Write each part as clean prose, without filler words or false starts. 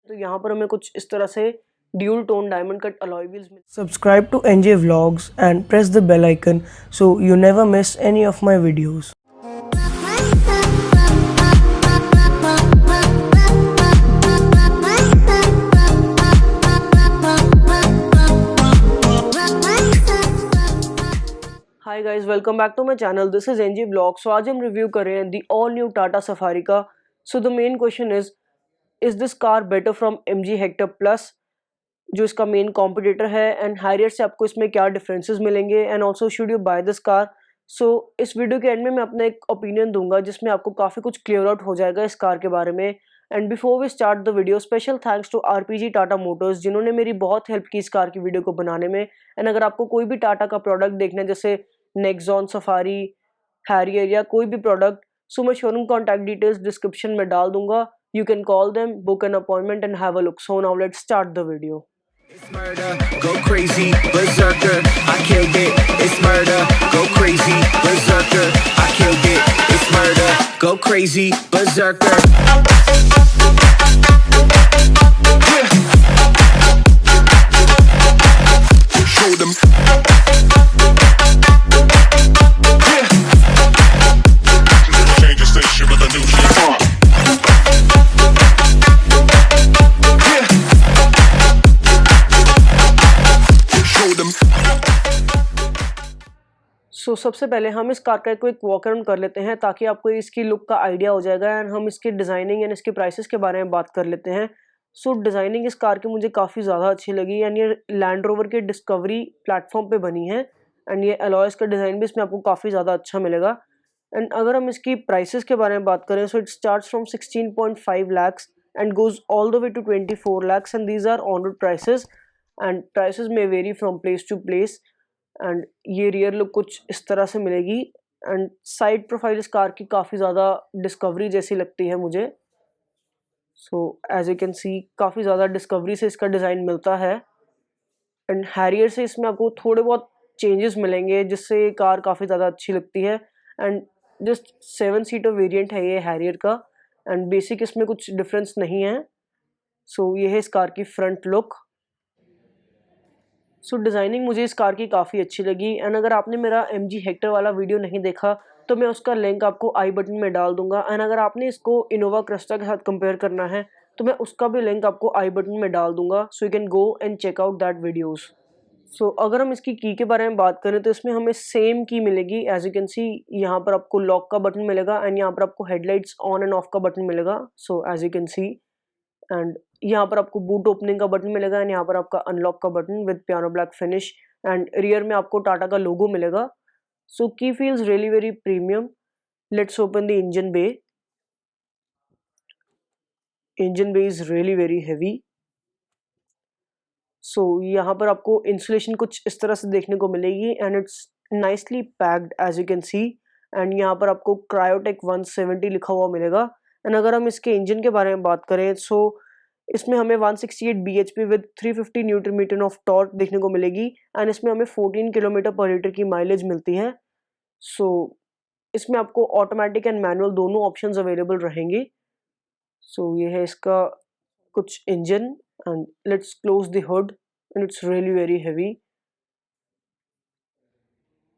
तो यहाँ पर हमें कुछ इस तरह से dual tone diamond cut alloy wheels mill. Subscribe to NJ Vlogs and press the bell icon so you never miss any of my videos. Hi guys, welcome back to my channel. This is NG blog. So आज हम review कर रहे हैं the all new Tata Safari का। So the main question is this car better from MG Hector plus, जो इसका main competitor है, and Harrier से आपको इसमें क्या डिफरेंसेस मिलेंगे, and also should you buy this car. So इस वीडियो के एंड में मैं अपना एक ओपिनियन दूंगा जिसमें आपको काफ़ी कुछ क्लियर आउट हो जाएगा इस कार के बारे में। And before we start the video, special thanks to RPG Tata Motors जिन्होंने मेरी बहुत हेल्प की इस कार की वीडियो को बनाने में। एंड अगर आपको कोई भी टाटा का प्रोडक्ट देखना है, जैसे नेक्सॉन, सफारी, हैरियर या कोई भी प्रोडक्ट, सो मैं शोरूम कॉन्टैक्ट डिटेल्स डिस्क्रिप्शन में डाल दूंगा। You can call them, book an appointment and have a look. So now let's start the video. It's murder, go crazy, berserker, I killed it. It's murder, go crazy, berserker, I killed it. It's murder, go crazy, berserker. Show them. Change the station with a new shit. सो सबसे पहले हम इस car का एक walk around कर लेते हैं ताकि आपको इसकी लुक का आइडिया हो जाएगा, एंड हम इसकी डिज़ाइनिंग एंड इसके प्राइसेस के बारे में बात कर लेते हैं। सो डिज़ाइनिंग इस कार की मुझे काफ़ी ज़्यादा अच्छी लगी, एंड ये लैंड रोवर के डिस्कवरी प्लेटफॉर्म पे बनी है, एंड ये अलॉयस का डिज़ाइन भी इसमें आपको काफ़ी ज़्यादा अच्छा मिलेगा। एंड अगर हम इसकी प्राइसेस के बारे में बात करें, so it starts from 16.5 lakhs and goes all the way to 24 lakhs, and these are on road prices, and prices may vary from place to place. And ये रियर लुक कुछ इस तरह से मिलेगी, एंड साइड प्रोफाइल इस car की काफ़ी ज़्यादा डिस्कवरी जैसी लगती है मुझे। So as you can see काफ़ी ज़्यादा डिस्कवरी से इसका डिज़ाइन मिलता है, एंड हैरियर से इसमें आपको थोड़े बहुत चेंजेस मिलेंगे जिससे ये कार काफ़ी ज़्यादा अच्छी लगती है। एंड जस्ट 7 सीटर वेरिएंट है ये हैरियर का, एंड बेसिक इसमें कुछ डिफरेंस नहीं है। सो ये है इस कार की फ्रंट लुक। सो डिज़ाइनिंग मुझे इस कार की काफ़ी अच्छी लगी, एंड अगर आपने मेरा एमजी हेक्टर वाला वीडियो नहीं देखा तो मैं उसका लिंक आपको आई बटन में डाल दूंगा, एंड अगर आपने इसको इनोवा क्रिस्टा के साथ कंपेयर करना है तो मैं उसका भी लिंक आपको आई बटन में डाल दूंगा, so you can go and check out that videos. So अगर हम इसकी की के बारे में बात करें तो इसमें हमें सेम की मिलेगी। एज यू कैन सी यहाँ पर आपको लॉक का बटन मिलेगा, एंड यहाँ पर आपको हेडलाइट्स ऑन एंड ऑफ का बटन मिलेगा। So as you can see, and यहाँ पर आपको बूट ओपनिंग का बटन मिलेगा, एंड यहाँ पर आपका अनलॉक का button with piano black finish, and rear में आपको टाटा का लोगो मिलेगा। So key feels really very premium. Let's open the engine bay. Engine bay is really very heavy. So यहाँ पर आपको इंसुलेशन कुछ इस तरह से देखने को मिलेगी, and it's nicely packed as you can see, and यहाँ पर आपको क्रायोटेक 170 लिखा हुआ मिलेगा। एंड अगर हम इसके इंजन के बारे में बात करें, सो इसमें हमें 168 bhp with 350 newton metre of torque देखने को मिलेगी, एंड इसमें हमें 14 किलोमीटर पर लीटर की माइलेज मिलती है। सो इसमें आपको ऑटोमेटिक एंड मैनुअल दोनों ऑप्शंस अवेलेबल रहेंगे। सो ये है इसका कुछ engine, and let's close the hood, and it's really very heavy.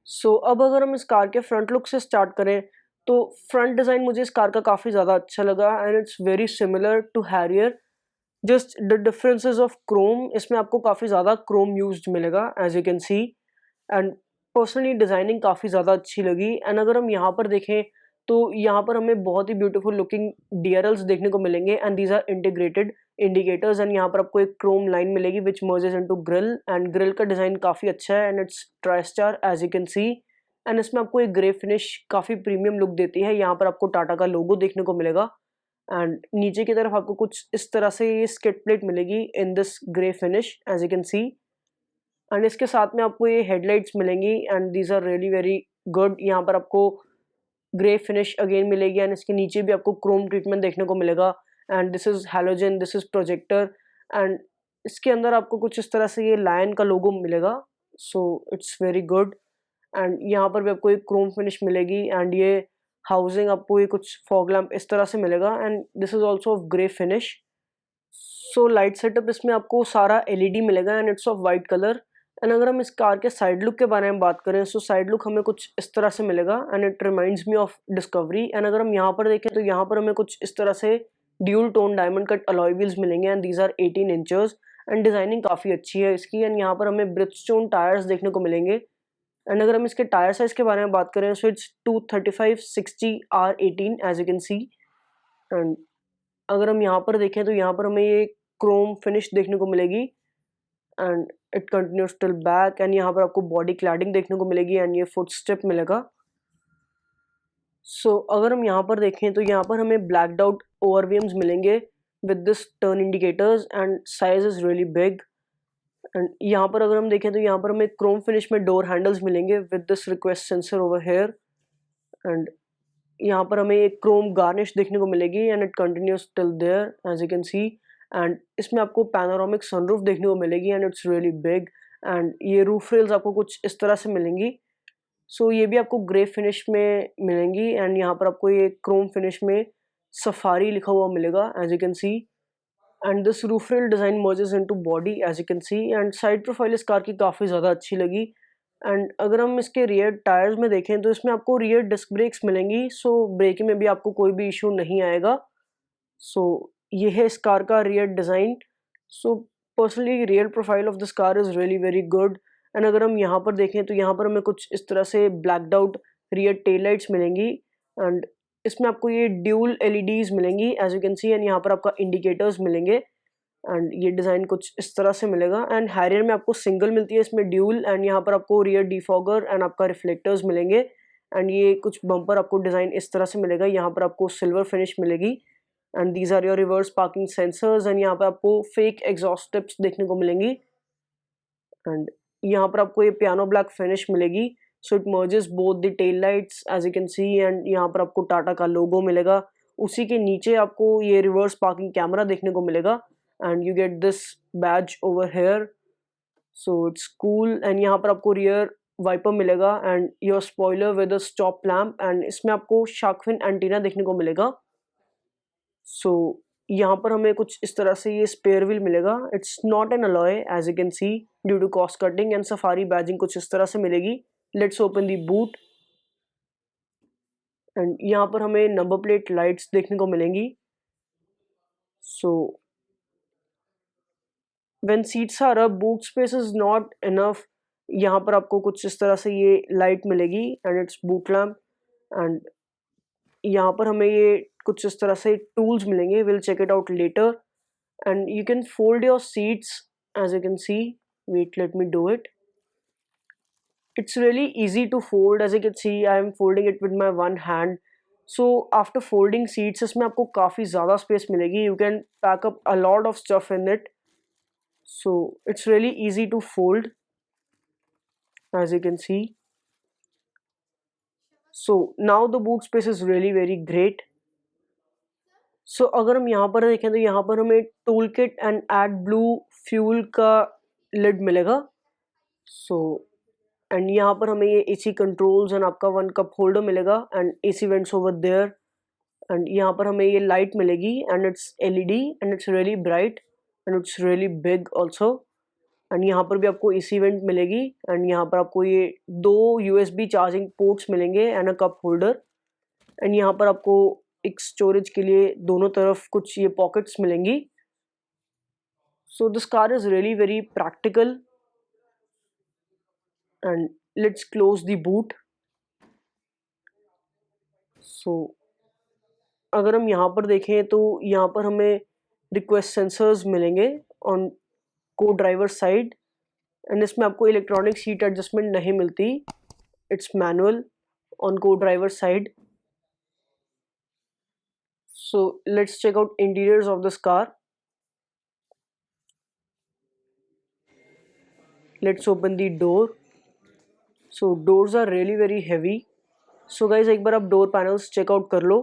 So अब अगर हम इस कार के फ्रंट लुक से स्टार्ट करें तो फ्रंट डिज़ाइन मुझे इस कार का काफ़ी ज़्यादा अच्छा लगा, and it's very similar to Harrier. Just the differences of chrome, इसमें आपको काफ़ी ज़्यादा क्रोम यूज्ड मिलेगा as you can see, and personally designing काफ़ी ज़्यादा अच्छी लगी। एंड अगर हम यहाँ पर देखें तो यहाँ पर हमें बहुत ही ब्यूटीफुल लुकिंग DRLs देखने को मिलेंगे, and these are integrated indicators, and यहाँ पर आपको एक क्रोम लाइन मिलेगी which merges into grille, and grille का डिज़ाइन काफ़ी अच्छा है, and it's tristar as you can see, and इसमें आपको एक ग्रे फिनिश काफ़ी प्रीमियम लुक देती है। यहाँ पर आपको टाटा का लोगो देखने को मिलेगा, एंड नीचे की तरफ आपको कुछ इस तरह से ये स्किड प्लेट मिलेगी in this grey finish as you can see, and इसके साथ में आपको ये हेडलाइट्स मिलेंगी, and these are really very good. यहाँ पर आपको ग्रे फिनिश अगेन मिलेगी, एंड इसके नीचे भी आपको क्रोम ट्रीटमेंट देखने को मिलेगा, and this is halogen, this is projector, and इसके अंदर आपको कुछ इस तरह से ये लायन का लोगो मिलेगा। So it's very good, and यहाँ पर भी आपको एक क्रोम फिनिश मिलेगी, एंड ये हाउसिंग आपको ये कुछ फॉग लैम्प इस तरह से मिलेगा, and this is also of grey finish. So light setup इसमें आपको सारा एलईडी मिलेगा and it's of white colour. And अगर हम इस कार के साइड लुक के बारे में बात करें, सो साइड लुक हमें कुछ इस तरह से मिलेगा and it reminds me of discovery. And अगर हम यहाँ पर देखें तो यहाँ पर हमें कुछ इस तरह से dual tone diamond cut alloy wheels मिलेंगे and these are 18 inches and designing काफ़ी अच्छी है इसकी। एंड यहाँ पर हमें ब्रिजस्टोन टायर्स देखने को मिलेंगे। एंड अगर हम इसके टायर साइज के बारे में बात करें, so it's 235/60 R18 as you can see. And अगर हम यहाँ पर देखें तो यहाँ पर हमें ये क्रोम फिनिश देखने को मिलेगी and it continues till back. And यहाँ पर आपको बॉडी क्लैडिंग देखने को मिलेगी एंड ये फुट स्टेप मिलेगा। सो अगर हम यहाँ पर देखें तो यहाँ पर हमें ब्लैक्ड आउट ओवरवीएम्स मिलेंगे with this turn indicators and size is really big. And यहाँ पर अगर हम देखें तो यहाँ पर हमें क्रोम फिनिश में डोर हैंडल्स मिलेंगे with this request sensor over here. And यहाँ पर हमें एक क्रोम गार्निश देखने को मिलेगी and it continues till there as you can see. And इसमें आपको पैनोरामिक सनरूफ देखने को मिलेगी and it's really big. And ये रूफ रेल्स आपको कुछ इस तरह से मिलेंगी। सो ये भी आपको ग्रे फिनिश में मिलेंगी एंड यहाँ पर आपको ये क्रोम फिनिश में सफारी लिखा हुआ मिलेगा as you can see. And this roof rail design merges into body as you can see. And side profile इस कार की काफ़ी ज़्यादा अच्छी लगी। एंड अगर हम इसके रियर टायर्स में देखें तो इसमें आपको रियर डिस्क ब्रेक्स मिलेंगी। सो ब्रेकिंग में भी आपको कोई भी इशू नहीं आएगा। सो ये है इस कार का rear design. So personally rear profile of this car is really very good. And अगर हम यहाँ पर देखें तो यहाँ पर हमें कुछ इस तरह से blacked out rear tail lights मिलेंगी एंड इसमें आपको ये ड्यूल एलईडीज मिलेंगी as you can see. And यहाँ पर आपका इंडिकेटर्स मिलेंगे एंड ये डिज़ाइन कुछ इस तरह से मिलेगा। एंड हैरियर में आपको सिंगल मिलती है, इसमें ड्यूल। एंड यहाँ पर आपको रियर डिफॉगर एंड आपका रिफ्लेक्टर्स मिलेंगे एंड ये कुछ बम्पर आपको डिज़ाइन इस तरह से मिलेगा। यहाँ पर आपको सिल्वर फिनिश मिलेगी and these are your reverse parking sensors. And यहाँ पर आपको फेक एग्जॉस्ट टिप्स देखने को मिलेंगी एंड यहाँ पर आपको ये पियानो ब्लैक फिनिश मिलेगी। So it merges both the tail lights as you can see. And यहाँ पर आपको टाटा का लोगो मिलेगा। उसी के नीचे आपको ये रिवर्स पार्किंग कैमरा देखने को मिलेगा and you get this badge over here. So it's cool. And यहाँ पर आपको रियर वाइपर मिलेगा and your spoiler with a stop lamp. And इसमें आपको शार्क फिन एंटीना देखने को मिलेगा। सो यहाँ पर हमें कुछ इस तरह से ये स्पेयर व्हील मिलेगा। It's not an alloy as you can see due to cost cutting. And Safari badging कुछ इस तरह से मिलेगी। Let's open the boot and यहाँ पर हमें नंबर प्लेट लाइट्स देखने को मिलेंगी। So when seats are up, boot space is not enough. यहाँ पर आपको कुछ इस तरह से ये लाइट मिलेगी and it's boot lamp. And यहाँ पर हमें ये कुछ इस तरह से टूल्स मिलेंगे। Will check it out later. And you can fold your seats as you can see. Wait, let me do it. It's really easy to fold. As you can see, I am folding it with my one hand. So after folding seats, इसमें आपको काफ़ी ज़्यादा space मिलेगी. You can pack up a lot of stuff in it. So it's really easy to fold, as you can see. So now the boot space is really very great. So अगर हम यहाँ पर देखें तो यहाँ पर हमें tool kit and AdBlue fuel का लिड मिलेगा। So एंड यहाँ पर हमें ये AC कंट्रोल्स एंड आपका 1 कप होल्डर मिलेगा and AC vents over there. And यहाँ पर हमें ये लाइट मिलेगी and it's LED and it's really bright and it's really big also. And यहाँ पर भी आपको AC वेंट मिलेगी एंड यहाँ पर आपको ये 2 USB चार्जिंग पोर्ट्स मिलेंगे and a cup holder. And यहाँ पर आपको एक स्टोरेज के लिए दोनों तरफ कुछ ये पॉकेट्स मिलेंगी। So this car is really very practical. And let's close the boot. So अगर हम यहाँ पर देखें तो यहाँ पर हमें रिक्वेस्ट सेंसर्स मिलेंगे ऑन को ड्राइवर साइड एंड इसमें आपको इलेक्ट्रॉनिक सीट एडजस्टमेंट नहीं मिलती। इट्स मैनुअल ऑन को driver side. So let's check out interiors of this car. Let's open the door. So doors are really very heavy. So guys एक बार आप door panels checkout कर लो।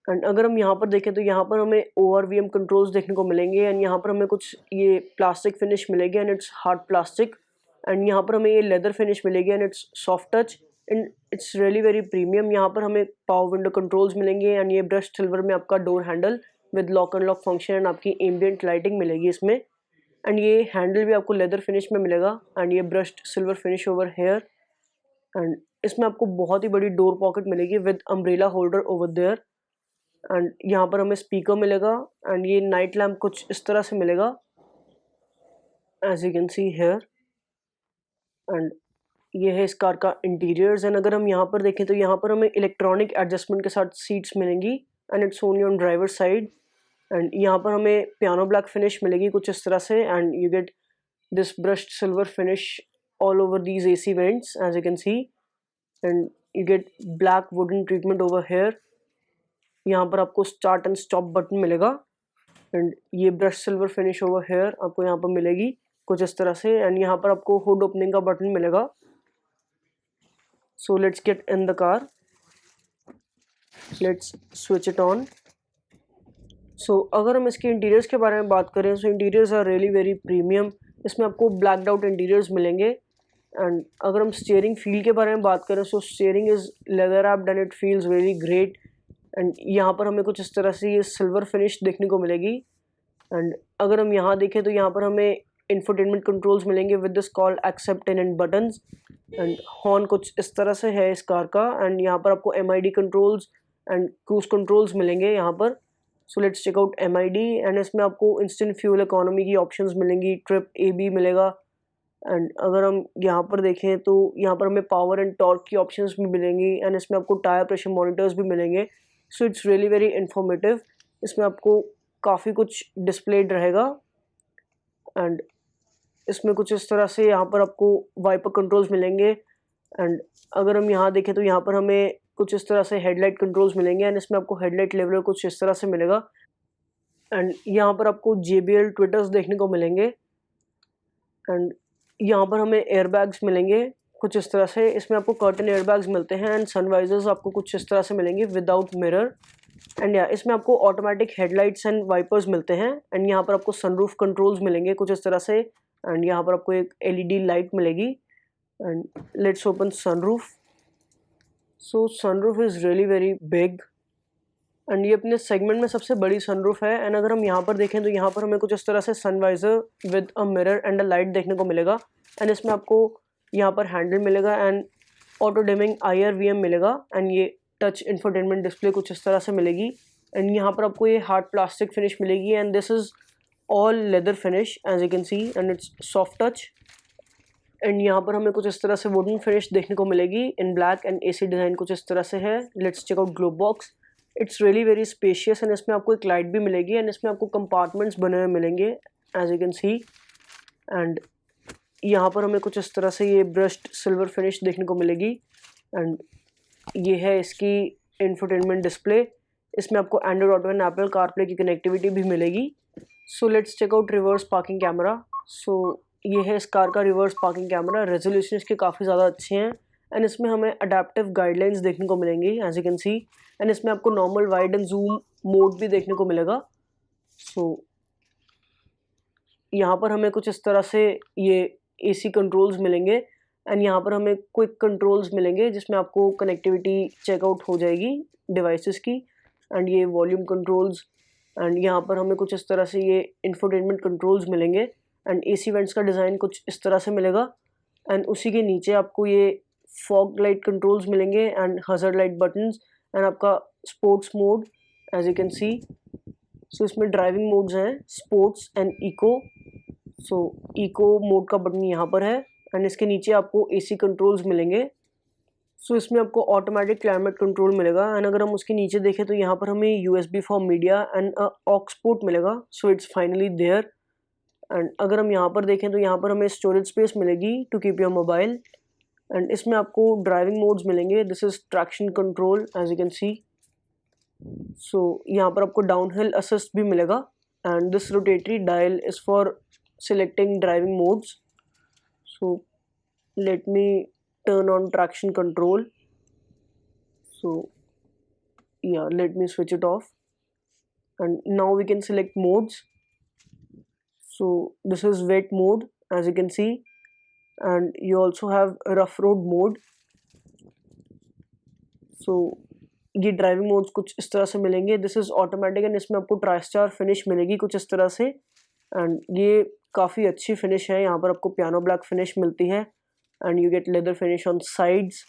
And अगर हम यहाँ पर देखें तो यहाँ पर हमें ORVM कंट्रोल्स देखने को मिलेंगे एंड यहाँ पर हमें कुछ ये प्लास्टिक फिनिश मिलेगी and it's hard plastic. And यहाँ पर हमें ये लेदर फिनिश मिलेगी and it's soft touch and it's really very premium. यहाँ पर हमें पावर विंडो कंट्रोल्स मिलेंगे एंड ये ब्रश सिल्वर में आपका door handle with lock and lock function and आपकी एम्बियंट लाइटिंग मिलेगी इसमें। एंड ये हैंडल भी आपको लेदर फिनिश में मिलेगा एंड ये brushed silver finish over here. And इसमें आपको बहुत ही बड़ी डोर पॉकेट मिलेगी with umbrella holder over there. And यहाँ पर हमें स्पीकर मिलेगा एंड ये नाइट लैम्प कुछ इस तरह से मिलेगा as you can see here. And ये है इस कार का इंटीरियर्स। एंड अगर हम यहाँ पर देखें तो यहाँ पर हमें इलेक्ट्रॉनिक एडजस्टमेंट के साथ सीट्स मिलेंगी and it's only on driver side. And यहाँ पर हमें पियानो ब्लैक फिनिश मिलेगी कुछ इस तरह से and you get this brushed silver finish all over these AC vents as you can see, and you get black wooden treatment over here। यहाँ पर आपको स्टार्ट एंड स्टॉप बटन मिलेगा and ये brush silver finish over hair आपको यहाँ पर मिलेगी कुछ इस तरह से। एंड यहाँ पर आपको हुड ओपनिंग का बटन मिलेगा। So let's get in the car, let's switch it on. So अगर हम इसके इंटीरियर्स के बारे में बात करें so interiors are really very premium. इसमें आपको ब्लैकड आउट इंटीरियर्स मिलेंगे। एंड अगर हम स्टीयरिंग फील के बारे में बात करें so steering is leather wrapped and it feels really great. And यहाँ पर हमें कुछ इस तरह से ये सिल्वर फिनिश देखने को मिलेगी। एंड अगर हम यहाँ देखें तो यहाँ पर हमें इंफोटेनमेंट कंट्रोल्स मिलेंगे with this called accept and buttons. And horn कुछ इस तरह से है इस कार का। एंड यहाँ पर आपको MID controls and cruise controls मिलेंगे यहाँ पर। So let's check out MID। And इसमें आपको इंस्टेंट फ्यूल इकोनॉमी की ऑप्शंस मिलेंगी, ट्रिप AB मिलेगा। एंड अगर हम यहाँ पर देखें तो यहाँ पर हमें पावर एंड टॉर्क की ऑप्शंस भी मिलेंगी एंड इसमें आपको टायर प्रेशर मॉनिटर्स भी मिलेंगे। So it's really very informative. इसमें आपको काफ़ी कुछ डिस्प्लेड रहेगा। एंड इसमें कुछ इस तरह से यहाँ पर आपको वाइपर कंट्रोल्स मिलेंगे। एंड अगर हम यहाँ देखें तो यहाँ पर हमें कुछ इस तरह से हेडलाइट कंट्रोल्स मिलेंगे एंड इसमें आपको हेडलाइट लेवलर कुछ इस तरह से मिलेगा। एंड यहाँ पर आपको JBL ट्विटर्स देखने को मिलेंगे। एंड यहाँ पर हमें एयरबैग्स मिलेंगे कुछ इस तरह से। इसमें आपको कर्टन एयरबैग्स मिलते हैं एंड सनवाइजर्स आपको कुछ इस तरह से मिलेंगे विदाउट मिरर। एंड या इसमें आपको ऑटोमेटिक हेडलाइट्स एंड वाइपर्स मिलते हैं। एंड यहाँ पर आपको सनरूफ कंट्रोल्स मिलेंगे कुछ इस तरह से। एंड यहाँ पर आपको एक LED लाइट मिलेगी। And let's open sunroof. So sunroof is really very big and ये अपने सेगमेंट में सबसे बड़ी सनरूफ है। एंड अगर हम यहाँ पर देखें तो यहाँ पर हमें कुछ इस तरह से sun visor with a mirror and a light देखने को मिलेगा। एंड इसमें आपको यहाँ पर हैंडल मिलेगा एंड ऑटो डिमिंग IR/VM मिलेगा। एंड ये टच इंफोटेनमेंट डिस्प्ले कुछ इस तरह से मिलेगी। एंड यहाँ पर आपको ये हार्ड प्लास्टिक फिनिश मिलेगी and this is all leather finish as you can see and it's soft touch. And यहाँ पर हमें कुछ इस तरह से वुडन फिनिश देखने को मिलेगी in black and AC design कुछ इस तरह से है। Let's check out globe box. It's really very spacious and इसमें आपको एक लाइट भी मिलेगी एंड इसमें आपको कंपार्टमेंट्स बने हुए मिलेंगे as you can see. And यहाँ पर हमें कुछ इस तरह से ये ब्रश्ड सिल्वर फिनिश देखने को मिलेगी। एंड ये है इसकी इंफोटेनमेंट डिस्प्ले। इसमें आपको Android Auto and Apple CarPlay की कनेक्टिविटी भी मिलेगी। So let's check out reverse parking camera. So ये है इस कार का रिवर्स पार्किंग कैमरा। रेजोल्यूशन इसके काफ़ी ज़्यादा अच्छे हैं एंड इसमें हमें अडेप्टिव गाइडलाइंस देखने को मिलेंगी as you can see. And इसमें आपको normal, wide and zoom mode भी देखने को मिलेगा। सो यहाँ पर हमें कुछ इस तरह से ये AC कंट्रोल्स मिलेंगे एंड यहाँ पर हमें क्विक कंट्रोल्स मिलेंगे जिसमें आपको कनेक्टिविटी चेकआउट हो जाएगी डिवाइसेस की। एंड ये वॉल्यूम कंट्रोल्स एंड यहाँ पर हमें कुछ इस तरह से ये इंफोटेनमेंट कंट्रोल्स मिलेंगे। एंड AC वेंट्स का डिज़ाइन कुछ इस तरह से मिलेगा। एंड उसी के नीचे आपको ये फॉग लाइट कंट्रोल्स मिलेंगे and hazard light buttons and आपका sports mode as you can see. So इसमें ड्राइविंग मोड्स हैं, sports and eco. So eco mode का बटन यहाँ पर है एंड इसके नीचे आपको AC कंट्रोल्स मिलेंगे। सो इसमें आपको ऑटोमेटिक क्लाइमेट कंट्रोल मिलेगा। एंड अगर हम उसके नीचे देखें तो यहाँ पर हमें USB for media and aux port मिलेगा। So it's finally there. And अगर हम यहाँ पर देखें तो यहाँ पर हमें स्टोरेज स्पेस मिलेगी to keep your mobile. And इसमें आपको ड्राइविंग मोड्स मिलेंगे। This is traction control as you can see. So यहाँ पर आपको डाउनहिल असिस्ट भी मिलेगा and this rotary dial is for selecting driving modes. So let me turn on traction control. So yeah, let me switch it off and now we can select modes. So this is wet mode as you can see and you also have rough road mode. So ये driving modes कुछ इस तरह से मिलेंगे। This is automatic and इसमें आपको try star finish मिलेगी कुछ इस तरह से, एंड ये काफ़ी अच्छी फिनिश है। यहाँ पर आपको पियानो ब्लैक फिनिश मिलती है and you get leather finish on sides,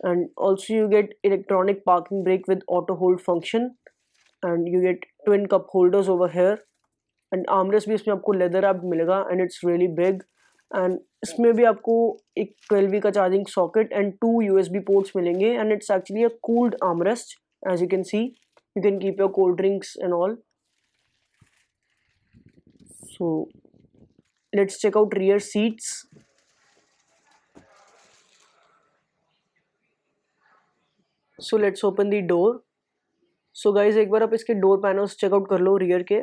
and also you get electronic parking brake with auto hold function, and you get twin cup holders over here, and armrest भी इसमें आपको leather wrapped मिलेगा and it's really big, and इसमें भी आपको एक 12V का charging socket and 2 USB ports मिलेंगे, and it's actually a cooled armrest as you can see. You can keep your cold drinks and all. So let's check out rear seats. So let's open the door. So guys एक बार आप इसके door panels checkout कर लो rear के।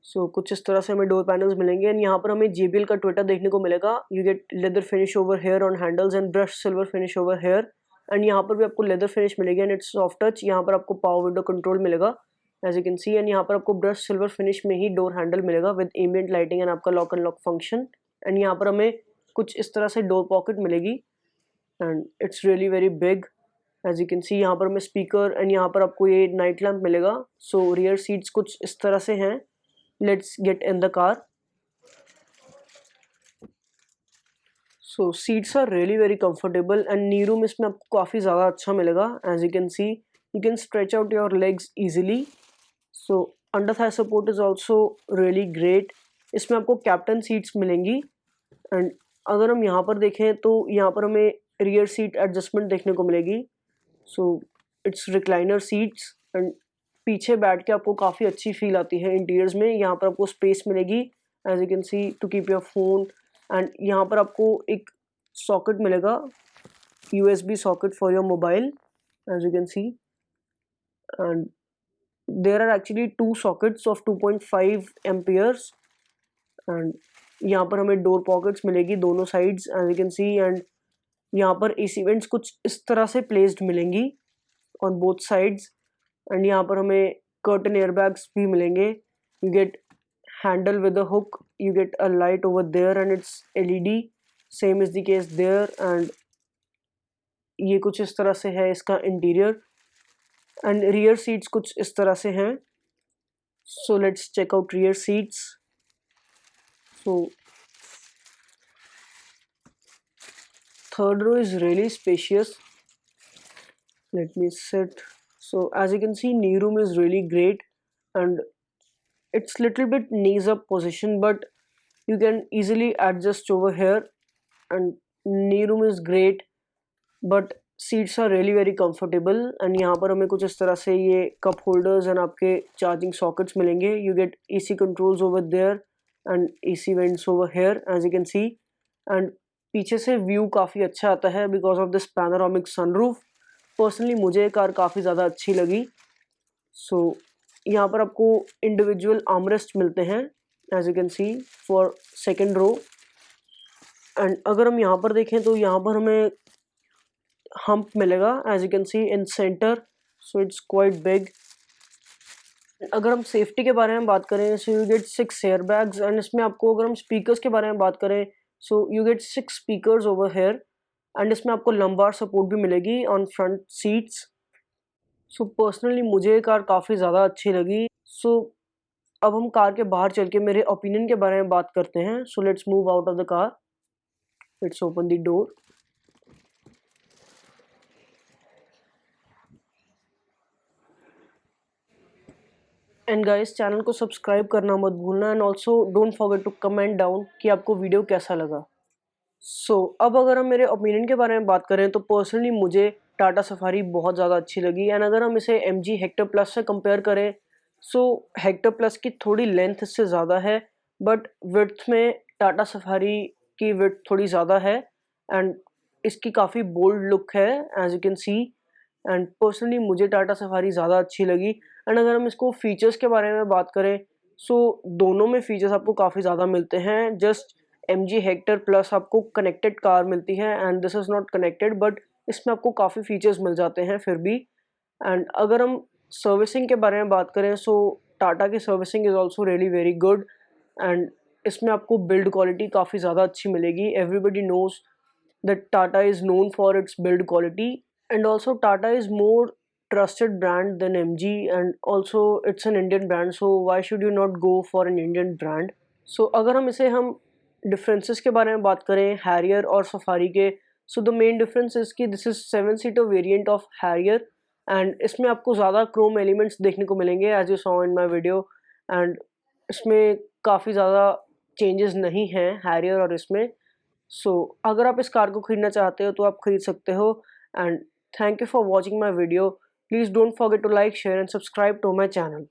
सो कुछ इस तरह से हमें डोर पैनल्स मिलेंगे एंड यहाँ पर हमें JBL का ट्विटर देखने को मिलेगा। You get leather finish over here on handles and brush silver finish over here, and यहाँ पर भी आपको लेदर फिनिश मिलेगी एंड इट्स सॉफ्ट टच। यहाँ पर आपको पावर विंडो कंट्रोल मिलेगा as you can see, and यहाँ पर आपको ब्रश सिल्वर फिनिश में ही डोर हैंडल मिलेगा विद एम्बिएंट लाइटिंग एंड आपका lock and lock function, and यहाँ पर हमें कुछ इस तरह से डोर पॉकेट मिलेगी and it's really very big as you can see. यहाँ पर हमें स्पीकर एंड यहाँ पर आपको ये नाइट लैम्प मिलेगा। सो रियर सीट्स कुछ इस तरह से हैं। Let's get in the car. So seats are really very comfortable and knee room इसमें आपको काफ़ी ज़्यादा अच्छा मिलेगा as you can see. You can stretch out your legs easily. So under thigh support is also really great. इसमें आपको captain seats मिलेंगी and अगर हम यहाँ पर देखें तो यहाँ पर हमें रियर सीट एडजस्टमेंट देखने को मिलेगी। So it's recliner seats and पीछे बैठ के आपको काफ़ी अच्छी फील आती है इंटीरियर्स में। यहाँ पर आपको स्पेस मिलेगी as you can see to keep your phone, and यहाँ पर आपको एक सॉकेट मिलेगा USB socket for your mobile as you can see, and there are actually 2 sockets of 2.5 amperes, and यहाँ पर हमें डोर पॉकेट्स मिलेगी दोनों sides as you can see, and यहाँ पर AC वेंट्स कुछ इस तरह से प्लेस्ड मिलेंगी ऑन बोथ साइड्स, एंड यहाँ पर हमें कर्टन एयरबैग्स भी मिलेंगे। You get handle with a hook, you get a light over there and it's LED, same is the case there, and ये कुछ इस तरह से है इसका इंटीरियर, एंड रियर सीट्स कुछ इस तरह से हैं। So let's check out rear seats. So third row is really spacious. Let me sit. So as you can see, knee room is really great and it's little bit knees up position, but you can easily adjust over here, and knee room is great, but seats are really very comfortable, and यहाँ पर हमें कुछ इस तरह से ये cup holders and आपके charging sockets मिलेंगे। You get AC controls over there and AC vents over here as you can see, and पीछे से व्यू काफ़ी अच्छा आता है because of this panoramic sunroof. Personally मुझे ये कार काफ़ी ज़्यादा अच्छी लगी। सो यहाँ पर आपको इंडिविजुअल आर्मरेस्ट मिलते हैं as you can see for second row, and अगर हम यहाँ पर देखें तो यहाँ पर हमें हम्प मिलेगा as you can see in centre, so it's quite big. अगर हम सेफ्टी के बारे में बात करें, so you get 6 air bags, and इसमें आपको अगर हम स्पीकर्स के बारे में बात करें, so you get 6 speakers over here, and इसमें आपको लंबार सपोर्ट भी मिलेगी on front seats. So personally मुझे ये कार काफ़ी ज़्यादा अच्छी लगी। सो अब हम कार के बाहर चल के मेरे ओपिनियन के बारे में बात करते हैं। So let's move out of the car, let's open the door. And guys channel को सब्सक्राइब करना मत भूलना, and also don't forget to comment down कि आपको वीडियो कैसा लगा। सो अब अगर हम मेरे ओपिनियन के बारे में बात करें तो पर्सनली मुझे टाटा सफारी बहुत ज़्यादा अच्छी लगी, एंड अगर हम इसे MG हेक्टर प्लस से कंपेयर करें, सो हेक्टर प्लस की थोड़ी लेंथ इससे ज़्यादा है, बट विड्थ में टाटा सफारी की विड्थ थोड़ी ज़्यादा है, एंड इसकी काफ़ी बोल्ड लुक है as you can see, and personally मुझे टाटा सफारी ज़्यादा अच्छी लगी। एंड अगर हम इसको फीचर्स के बारे में बात करें, सो दोनों में फीचर्स आपको काफ़ी ज़्यादा मिलते हैं। जस्ट MG हेक्टर प्लस आपको कनेक्टेड कार मिलती है and this is not connected, but इसमें आपको काफ़ी फीचर्स मिल जाते हैं फिर भी। एंड अगर हम सर्विसिंग के बारे में बात करें, सो टाटा की servicing is also really very good, and इसमें आपको बिल्ड क्वालिटी काफ़ी ज़्यादा अच्छी मिलेगी। Everybody knows that Tata is known for its build quality, and also Tata is more trusted brand than MG, and also it's an Indian brand, so why should you not go for an Indian brand? So अगर हम differences के बारे में बात करें Harrier और Safari के, so the main difference is कि this is 7-seater variant of Harrier, and इसमें आपको ज़्यादा chrome elements देखने को मिलेंगे as you saw in my video, and इसमें काफ़ी ज़्यादा changes नहीं हैं Harrier और इसमें. सो अगर आप इस कार को खरीदना चाहते हो तो आप खरीद सकते हो. And thank you for watching my video. Please don't forget to like, share and subscribe to my channel.